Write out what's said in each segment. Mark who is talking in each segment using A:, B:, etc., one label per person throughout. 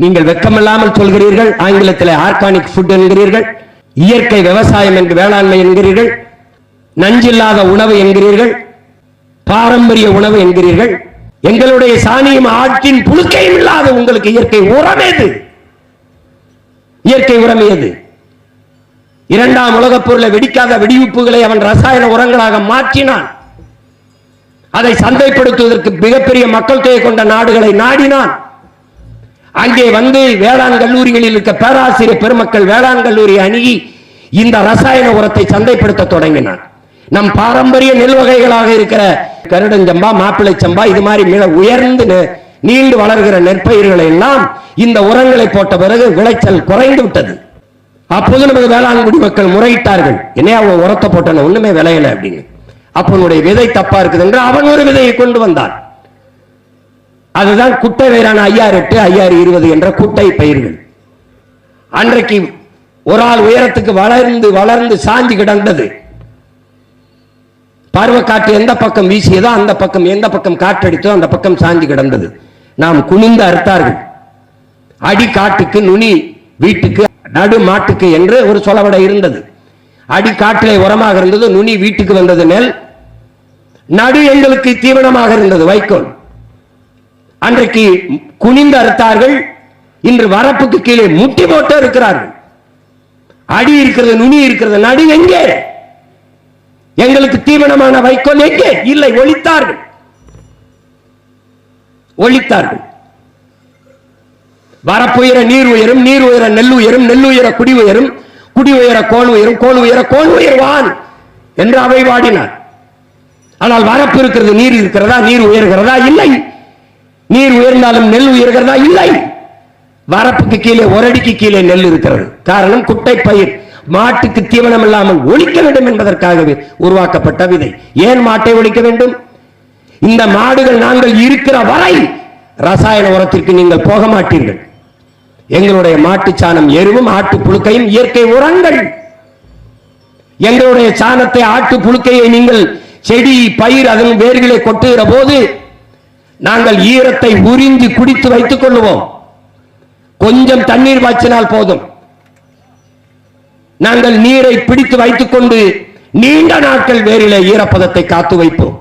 A: நீங்கள் வெக்கமில்லாமல் சொல்கிறீர்கள். ஆங்கிலத்தில் ஆர்கானிக் ஃபுட் என்கிறீர்கள், இயற்கை விவசாயம் என்று வேளாண்மை என்கிறீர்கள், நஞ்சில்லாத உணவு என்கிறீர்கள், பாரம்பரிய உணவு என்கிறீர்கள். எங்களுடைய சாணியும் ஆட்டின் புழுக்கையும் இல்லாத உங்களுக்கு இயற்கை உரம் எது? இயற்கை உரம் எது? இரண்டாம் உலகப் போரில் வெடிக்காத வெடிவுப்புகளை அவன் ரசாயன உரங்களாக மாற்றினான். அதை சந்தைப்படுத்துவதற்கு மிகப்பெரிய மக்கள் தொகை கொண்ட நாடுகளை நாடினான். அங்கே வந்து வேளாண் கல்லூரிகளில் இருக்க பேராசிரியர் பெருமக்கள் வேளாண் கல்லூரி அணுகி இந்த ரசாயன உரத்தை சந்தைப்படுத்த தொடங்கினான். நம் பாரம்பரிய நெல் வகைகளாக இருக்கிற கருடஞ்சம்பா, மாப்பிளை சம்பா, இது மாதிரி மிக உயர்ந்து நீண்டு வளர்கிற நெற்பயிர்களை எல்லாம் இந்த உரங்களை போட்ட பிறகு விளைச்சல் குறைந்து விட்டது. அப்போது நமது வேளாண் குடிமக்கள் முறையிட்டார்கள், என்னையா அவன் உரத்தை போட்டான ஒண்ணுமே விளையல அப்படின்னு. அப்பனுடைய விதை தப்பா இருக்குது என்று அவன் ஒரு விதையை கொண்டு வந்தான். அதுதான் குட்டை வயிறான 5008, 5020 என்ற குட்டை பயிர்கள். அன்றைக்கு ஒரு ஆள் உயரத்துக்கு வளர்ந்து வளர்ந்து சாஞ்சி கிடந்தது. பருவக்காற்று எந்த பக்கம் வீசியதோ அந்த பக்கம், எந்த பக்கம் காற்றடித்தோ அந்த பக்கம் சாஞ்சி கிடந்தது. நாம் குனிந்து அறுத்தார்கள். அடி காட்டுக்கு, நுனி வீட்டுக்கு, நடு மாட்டுக்கு என்று ஒரு சொலவடை இருந்தது. அடி காட்டிலே உரமாக இருந்தது, நுனி வீட்டுக்கு வந்தது நெல், நடு எங்களுக்கு தீவனமாக இருந்தது வைக்கோல். அன்றைக்கு குனிந்து அறுத்தார்கள். இன்று வரப்புக்கு கீழே முட்டி போட்டு இருக்கிறார்கள். அடி இருக்கிறது, நுனி இருக்கிறது, நடு எங்கே? எங்களுக்கு தீவனமான வைக்கோல் எங்கே? இல்லை, ஒழித்தார்கள். ஒழித்தார்கள். வரப்புயர நீர் உயரும், நீர் உயர நெல் உயரும், நெல் உயர குடி உயரும், குடி உயர கோல் உயரும், கோல் உயர கோல் உயர்வான் என்று அவை வாடினார். ஆனால் வரப்பு இருக்கிறது, நீர் இருக்கிறதா? நீர் உயர்கிறதா? இல்லை. நீர் உயர்ந்தாலும் நெல் உயர்கிறதா? இல்லை. வரப்புக்கு கீழே, ஒரு அடிக்கு கீழே நெல் இருக்கிறது. காரணம், குட்டை பயிர், மாட்டுக்கு தீவனம் இல்லாமல் ஒழிக்க வேண்டும் என்பதற்காகவே உருவாக்கப்பட்ட விதை. ஏன் மாட்டை ஒழிக்க வேண்டும்? இந்த மாடுகள் நாங்கள் இருக்கிற வரை ரசாயன உரத்திற்கு நீங்கள் போக மாட்டீர்கள். எங்களுடைய மாட்டு சாணம், எருவும் ஆட்டு புழுக்கையும் இயற்கை உரங்கள். எங்களுடைய சாணத்தை, ஆட்டு புழுக்கையை நீங்கள் செடி பயிர் அதன் வேர்களை கொட்டுகிற போது நாங்கள் ஈரத்தை உறிஞ்சி குடித்து வைத்துக் கொள்ளுவோம். கொஞ்சம் தண்ணீர் பாய்ச்சினால் போதும். நாங்கள் நீரை பிடித்து வைத்துக் கொண்டு நீண்ட நாட்கள் வேரிலே ஈரப்பதத்தை காத்து வைப்போம்.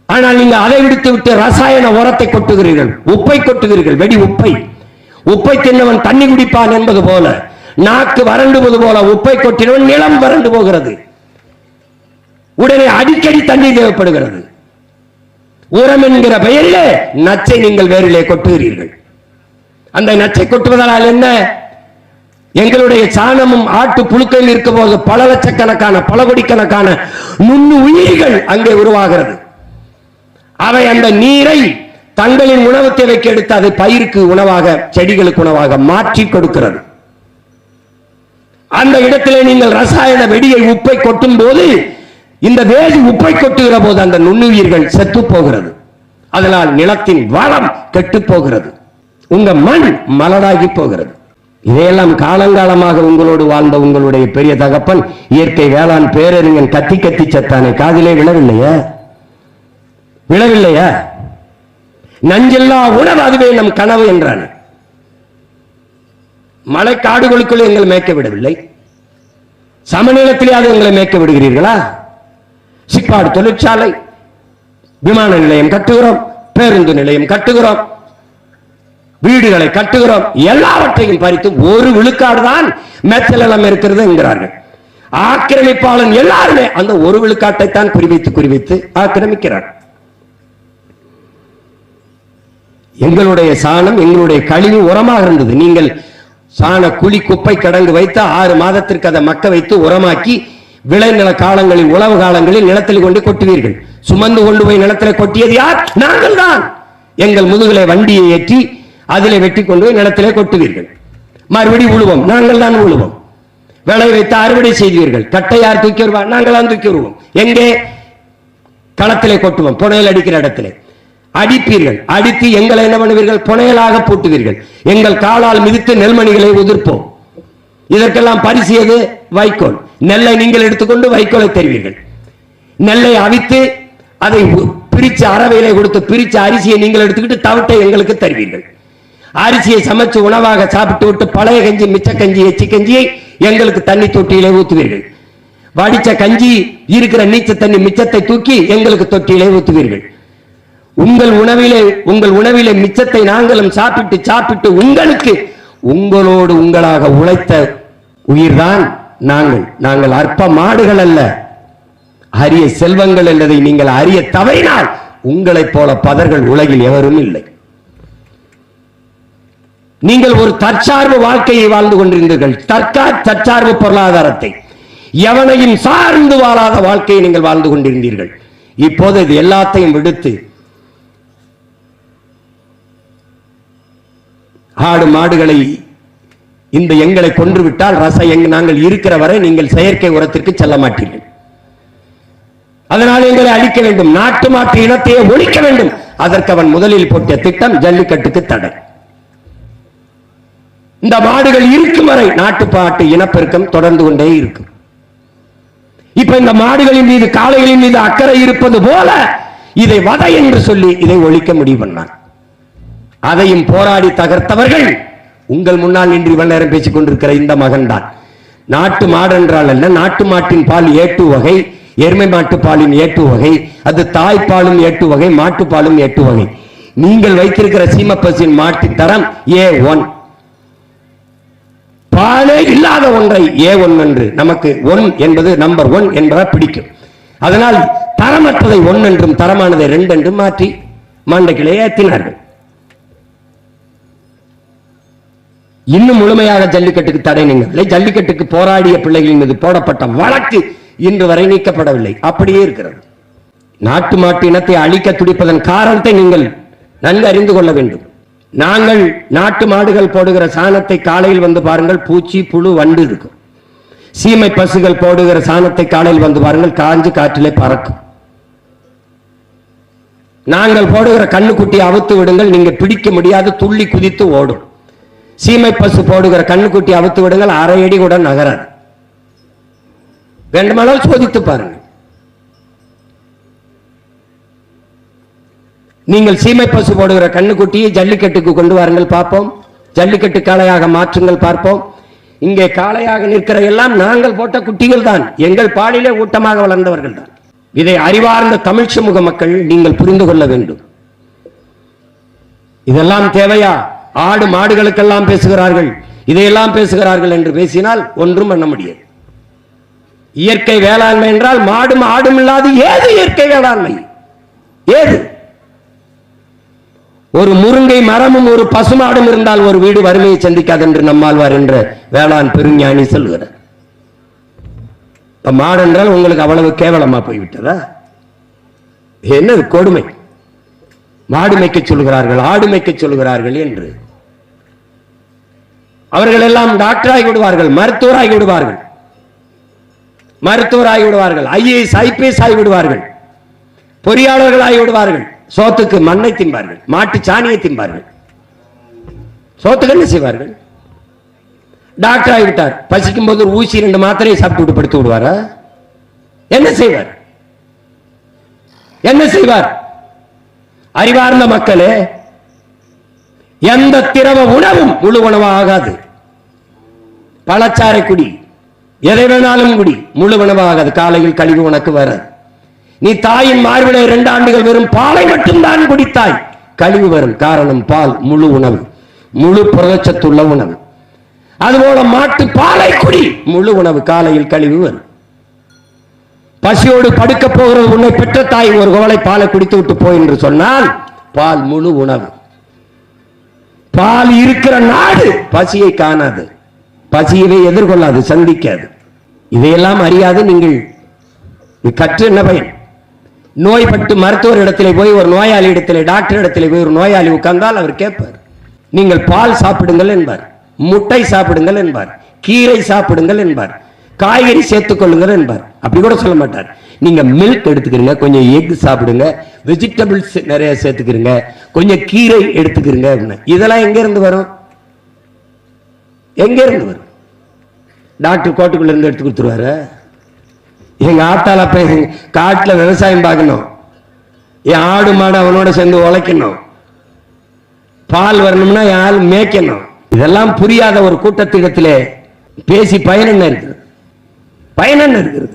A: ஆனால் நீங்கள் அதை விடுத்து விட்டு ரசாயன உரத்தை கொட்டுகிறீர்கள், உப்பை கொட்டுகிறீர்கள், வெடி உப்பை. உப்பை தின்னவன் தண்ணி குடிப்பான் என்பது போல, நாக்கு வறண்டுவது போல உப்பை கொட்டினவன் நிலம் வறண்டு போகிறது. உடனே அடிக்கடி தண்ணீர் தேவைப்படுகிறது. உரம் என்கிற பெயரிலே நச்சை நீங்கள் வேரிலே கொட்டுகிறீர்கள். அந்த நச்சை கொட்டுவதால் என்ன? எங்களுடைய சாணமும் ஆட்டு புழுக்கையில் இருக்கும் போது பல லட்சக்கணக்கான, பல கோடிக்கணக்கான நுண்ணு உயிரிகள் அங்கே உருவாகிறது. அவை அந்த நீரை தங்களின் உணவு தேவைக்கு எடுத்து அதை பயிருக்கு உணவாக, செடிகளுக்கு உணவாக மாற்றி கொடுக்கிறது. அந்த இடத்திலே நீங்கள் ரசாயன வெடியை, உப்பை கொட்டும் போது, இந்த வேதி உப்பை கொட்டுகிற போது அந்த நுண்ணுயிர்கள் செத்து போகிறது. அதனால் நிலத்தின் வளம் கெட்டு போகிறது, உங்க மண் மலடாகி போகிறது. இதையெல்லாம் காலங்காலமாக உங்களோடு வாழ்ந்த உங்களுடைய பெரிய தகப்பன் இயற்கை வேளாண் பேரறிஞன் கத்தி கத்தி செத்தானே, காதிலே விழவில்லையா? விழவில்லையா? நஞ்சில்லா உணவு, அதுவே நம் கனவு என்றான். மலை காடுகளுக்குள் எங்களை மேய்க்க விடவில்லை, சமநிலத்திலே அது எங்களை மேய்க்க விடுகிறீர்களா? சிப்பாடு தொழிற்சாலை, விமான நிலையம் கட்டுகிறோம், பேருந்து நிலையம் கட்டுகிறோம், வீடுகளை கட்டுகிறோம், எல்லாவற்றையும் பறித்து ஒரு விழுக்காடு தான் மேச்சலம் இருக்கிறது என்கிறார்கள். ஆக்கிரமிப்பாளன் எல்லாருமே அந்த ஒரு விழுக்காட்டை தான் குறிவைத்து ஆக்கிரமிக்கிறார். எங்களுடைய சாணம், எங்களுடைய கழிவு உரமாக இருந்தது. நீங்கள் சாண குழி, குப்பை கிடங்கு வைத்து 6 மாதத்திற்கு அதை மக்க வைத்து உரமாக்கி விளைநில காலங்களில், உழவு காலங்களில் நிலத்தில் கொண்டு கொட்டுவீர்கள். சுமந்து கொண்டு போய் நிலத்தில் கொட்டியது யார்? நாங்கள் தான். எங்கள் முதுகிலே வண்டியை ஏற்றி அதிலே வெட்டி கொண்டு போய் நிலத்திலே கொட்டுவீர்கள். மறுபடி உழுவோம், நாங்கள் தான் உழுவோம். விளை வைத்து அறுவடை செய்வீர்கள். கட்டை யார் தூக்கி வருவார்? நாங்கள் தான் தூக்கி வருவோம். எங்கே? களத்திலே கொட்டுவோம், புனையல் அடிக்கிற இடத்திலே அடிப்பீர்கள். அடித்து எங்களை என்ன பண்ணுவீர்கள்? புனையலாக போட்டுவீர்கள். எங்கள் காலால் மிதித்து நெல்மணிகளை உதிர்ப்போம். இதற்கெல்லாம் பரிசு எது? வைக்கோல். நெல்லை நீங்கள் எடுத்துக்கொண்டு வைக்கோலை தருவீர்கள். நெல்லை அவித்து அதை பிரிச்சு அறவையிலே கொடுத்து பிரிச்சு அரிசியை நீங்கள் எடுத்துக்கிட்டு தவிட்டை எங்களுக்கு தருவீர்கள். அரிசியை சமைச்சு உணவாக சாப்பிட்டு விட்டு பழைய கஞ்சி, மிச்ச கஞ்சி, எச்சி கஞ்சியை எங்களுக்கு தண்ணி தொட்டியிலே ஊத்துவீர்கள். வடிச்ச கஞ்சி இருக்கிற நீச்ச தண்ணி மிச்சத்தை தூக்கி எங்களுக்கு தொட்டியிலே ஊத்துவீர்கள். உங்கள் உணவிலே மிச்சத்தை நாங்களும் சாப்பிட்டு சாப்பிட்டு உங்களுக்கு உங்களோடு உங்களாக உழைத்த உயிர்தான் நாங்கள். நாங்கள் அற்ப மாடுகள் அல்ல, அரிய செல்வங்கள் என்பதை நீங்கள் அறிய தவறினால் உங்களைப் போல பதர்கள் உலகில் எவரும் இல்லை. நீங்கள் ஒரு தற்சார்பு வாழ்க்கையை வாழ்ந்து கொண்டிருந்தீர்கள். தற்சார்பு பொருளாதாரத்தை, எவனையும் சார்ந்து வாழாத வாழ்க்கையை நீங்கள் வாழ்ந்து கொண்டிருந்தீர்கள். இப்போது இது எல்லாத்தையும் விடுத்து ஆடு மாடுகளை இந்த எங்களை கொன்றுவிட்டால் நாங்கள் இருக்கிற வரை நீங்கள் செயற்கை உரத்திற்கு செல்ல மாட்டீர்கள். அதனால் எங்களை அழிக்க வேண்டும், நாட்டு மாட்டு இனத்தையே ஒழிக்க வேண்டும். அதற்கு அவன் முதலில் போட்ட திட்டம் ஜல்லிக்கட்டுக்கு தடை. இந்த மாடுகள் இருக்கும் வரை நாட்டுப்பாட்டு இனப்பெருக்கம் தொடர்ந்து கொண்டே இருக்கும். இப்ப இந்த மாடுகளின் மீது, காளைகளின் மீது அக்கறை இருப்பது போல இதை வதை என்று சொல்லி இதை ஒழிக்க முடிவு பண்ணார். அதையும் போராடி தகர்த்தவர்கள் உங்கள் முன்னால் நின்று இவ்வளவு நேரம் பேசிக் கொண்டிருக்கிற இந்த மகன் தான். நாட்டு மாடு என்றால் அல்ல, நாட்டு மாட்டின் பால் ஏட்டு வகை, எருமை மாட்டு பாலின் ஏட்டு வகை, அது தாய்ப்பாலும் ஏட்டு வகை, மாட்டுப்பாலும் ஏட்டு வகை. நீங்கள் வைத்திருக்கிற சீமப்பசின் மாட்டின் தரம் A1. பாலே இல்லாத ஒன்றை A1 என்று, நமக்கு 1 என்பது நம்பர் 1 என்பதை பிடிக்கும். அதனால் தரமற்றதை 1 என்றும் தரமானதை 2 என்றும் மாற்றி மண்டைக்கிலே ஏற்றினார்கள். இன்னும் முழுமையாக ஜல்லிக்கட்டுக்கு தடை நீங்கவில்லை. ஜல்லிக்கட்டுக்கு போராடிய பிள்ளைகளின் மீது போடப்பட்ட வழக்கு இன்று வரை நீக்கப்படவில்லை, அப்படியே இருக்கிறது. நாட்டு மாட்டு இனத்தை அழிக்க துடிப்பதன் காரணத்தை நீங்கள் நன்கு அறிந்து கொள்ள வேண்டும். நாங்கள் நாட்டு மாடுகள் போடுகிற சாணத்தை காலையில் வந்து பாருங்கள், பூச்சி புழு வண்டு இருக்கும். சீமை பசுகள் போடுகிற சாணத்தை காலையில் வந்து பாருங்கள், காஞ்சு காற்றிலே பறக்கும். நாங்கள் போடுகிற கண்ணுக்குட்டியை அவுத்து விடுங்கள், நீங்க பிடிக்க முடியாது, துள்ளி குதித்து ஓடும். சீமை பசு போடுகிற கண்ணுக்குட்டி அவுத்து விடுங்கள், அரை அடி கூட நகராது. வேண்டுமானால் சோதித்து பாருங்கள். நீங்கள் சீமை பசு போடுகிற கண்ணுக்குட்டியை ஜல்லிக்கட்டுக்கு கொண்டு வாருங்கள் பார்ப்போம். ஜல்லிக்கட்டு காளையாக மாற்றுங்கள் பார்ப்போம். இங்கே காளையாக நிற்கிற எல்லாம் நாங்கள் போட்ட குட்டிகள் தான், எங்கள் பாலிலே ஊட்டமாக வளர்ந்தவர்கள் தான். இதை அறிவார்ந்த தமிழ் சமூக மக்கள் நீங்கள் புரிந்து கொள்ள வேண்டும். இதெல்லாம் தேவையா? ஆடு மாடுகளுக்கெல்லாம் பேசுகிறார்கள், இதையெல்லாம் பேசுகிறார்கள் என்று பேசினால் ஒன்றும் பண்ண முடியாது. இயற்கை வேளாண்மை என்றால் மாடும் ஆடும் இல்லாது ஏது இயற்கை வேளாண்மை? ஏது? ஒரு முருங்கை மரமும் ஒரு பசுமாடும் இருந்தால் ஒரு வீடு வறுமையை சந்திக்காது என்று நம்மாழ்வார் என்ற வேளாண் பெருஞானி சொல்கிறார். மாடு என்றால் உங்களுக்கு அவ்வளவு கேவலமா போய்விட்டதா? என்னது கொடுமை? மாடு மேய்க்க சொல்கிறார்கள், ஆடு மேய்க்க சொல்கிறார்கள் என்று. அவர்கள் எல்லாம் டாக்டராகி விடுவார்கள், மருத்துவராகி விடுவார்கள், IAS IPS ஆகி விடுவார்கள், பொறியாளர்கள் ஆகி விடுவார்கள். சோத்துக்கு மண்ணை தின்பார்கள், மாட்டு சாணியை தின்பார்கள். சோத்துக்கு என்ன செய்வார்கள்? டாக்டர் ஆகிவிட்டார், பசிக்கும் போது ஒரு ஊசி 2 மாத்திரையை சாப்பிட்டு விட்டு படுத்து விடுவாரா? என்ன செய்வார்? என்ன செய்வார்? அறிவார்ந்த மக்களே, எந்த திரவ உணவும் முழு உணவாக ஆகாது. பழச்சாறை குடி, எதை வேணாலும் குடி, முழு உணவாகாது. காலையில் கழிவு உனக்கு வராது. நீ தாயின் மார்பிலே 2 ஆண்டுகள் வெறும் பாலை மட்டும்தான் குடித்தாய், கழிவு வரும். காரணம் பால் முழு உணவு, முழு புரதச்சத்துள்ள உணவு. அதுபோல மாட்டு பாலை குடி, முழு உணவு, காலையில் கழிவு வரும். பசியோடு படுக்க போகிறது உன்னை பெற்ற தாய் ஒரு கோலை பாலை குடித்து விட்டு போய் என்று சொன்னால் பால் முழு உணவு. பால் இருக்கிற நாடு பசியை காணாது, பசியவே எதிர்கொள்ளாது, சந்திக்காது. இதையெல்லாம் அறியாது நீங்கள் கற்று என்ன பயன்? நோய்பட்டு மருத்துவர் இடத்திலே போய், ஒரு நோயாளி இடத்திலே, டாக்டர் இடத்திலே போய் ஒரு நோயாளி உட்கார்ந்தால் அவர் கேட்பார், நீங்கள் பால் சாப்பிடுங்கள் என்பார், முட்டை சாப்பிடுங்கள் என்பார், கீரை சாப்பிடுங்கள் என்பார், காய்கறி சேர்த்துக் கொள்ளுங்கள் என்பார். அப்படி கூட சொல்ல மாட்டார். நீங்க மில்க் எடுத்துக்கிறீங்க, கொஞ்சம் எக் சாப்பிடுங்க, வெஜிடபிள்ஸ் நிறைய சேர்த்துக்கிறீங்க, கொஞ்சம் கீரை எடுத்துக்கிறீங்க அப்படின்னு. இதெல்லாம் எங்க இருந்து வரும்? எங்க இருந்து வரும்? டாக்டர் கோட்டுக்குள்ள இருந்து எடுத்து கொடுத்துருவாரு. எங்க ஆத்தால போய் காட்டுல விவசாயம் பார்க்கணும், என் ஆடு மாடு அவனோட சேர்ந்து உழைக்கணும், பால் வரணும்னா யாரு மேய்க்கணும். இதெல்லாம் புரியாத ஒரு கூட்டத்திடத்திலே பேசி பயன் என்ன இருக்கிறது? பயன் என்ன இருக்கிறது?